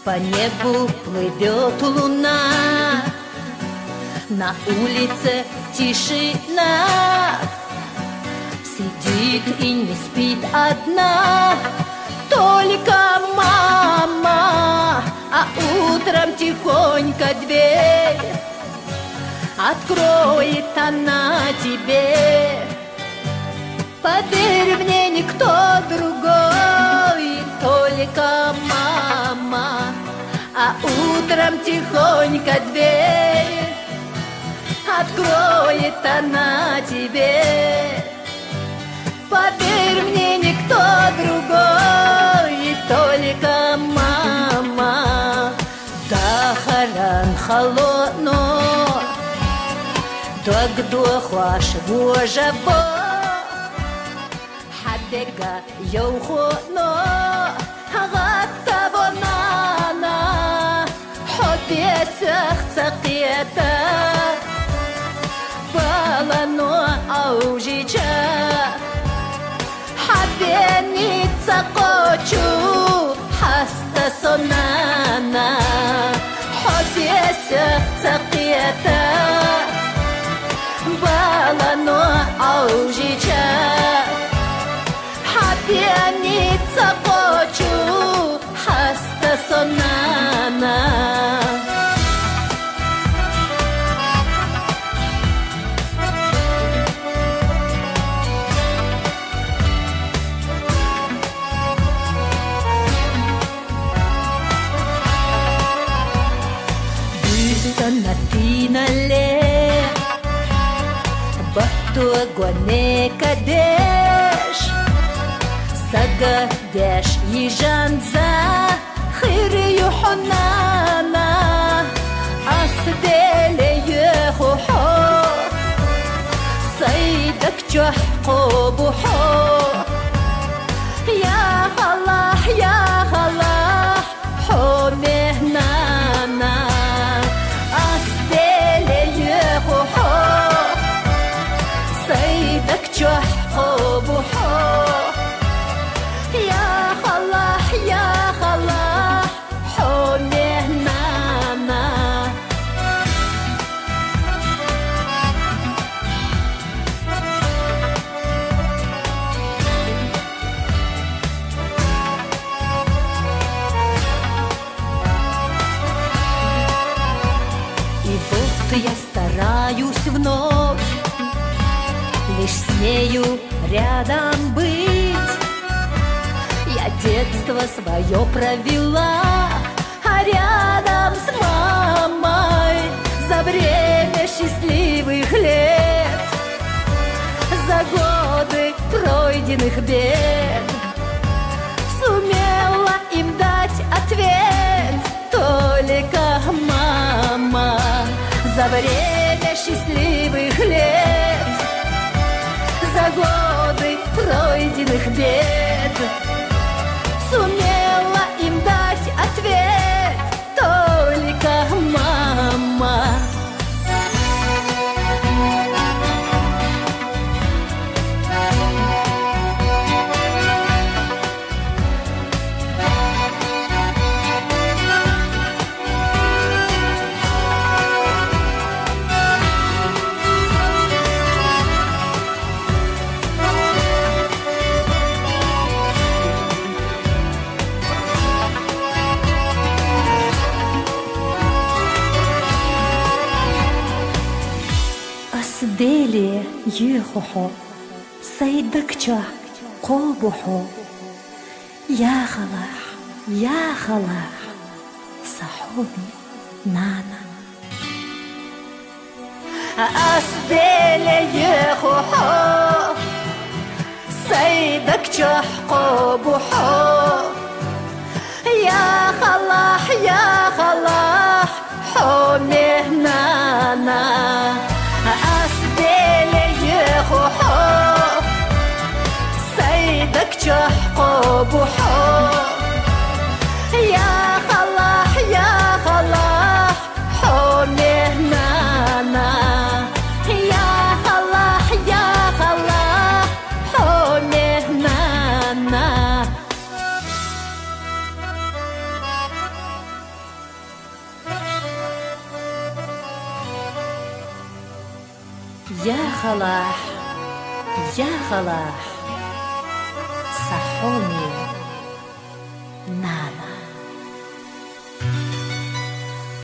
По небу плывет луна, на улице тишина. Сидит и не спит одна только мама, а утром тихонько дверь откроет она тебе. Поверь мне, никто другой, только мама, а утром тихонько дверь откроет она тебе. Поверь мне, никто другой, только мама. Дахаран холодно, догдохваш божабо, хадега йохоно, хагаттабонана, хобесах цакета, балано аужича. Habeniца кочу, хаста сонана, хобеса цакета, балано аужича. Habeniца кочу, хаста сонана. Natinale Batu gone kadesh Sagadesh yijanza Khiri yuhunana Asdele yehuho Saydak juhqo buho Ya Allah, ya Allah Humehnana سيدك جح بحو يا خلاح يا خلاح حونه نانا И вот я стараюсь вновь лишь с нею рядом быть. Я детство свое провела, а рядом с мамой за время счастливых лет, за годы пройденных бед сумела им дать ответ только мама. За время счастливых лет, за годы пройденных бед сумела им дать ответ только мама. Дели ехухо, сайдакча кобухо, я халах, сахоби нана. Асдели ехухо, сайдакча кобухо, я халах, хомeh nana. أسدلي يخوحو سيدك جحقو بوحو يا خلاح حومه نانا يا خلاح حومه نانا يا خلاح يا خلاح صحوني نار.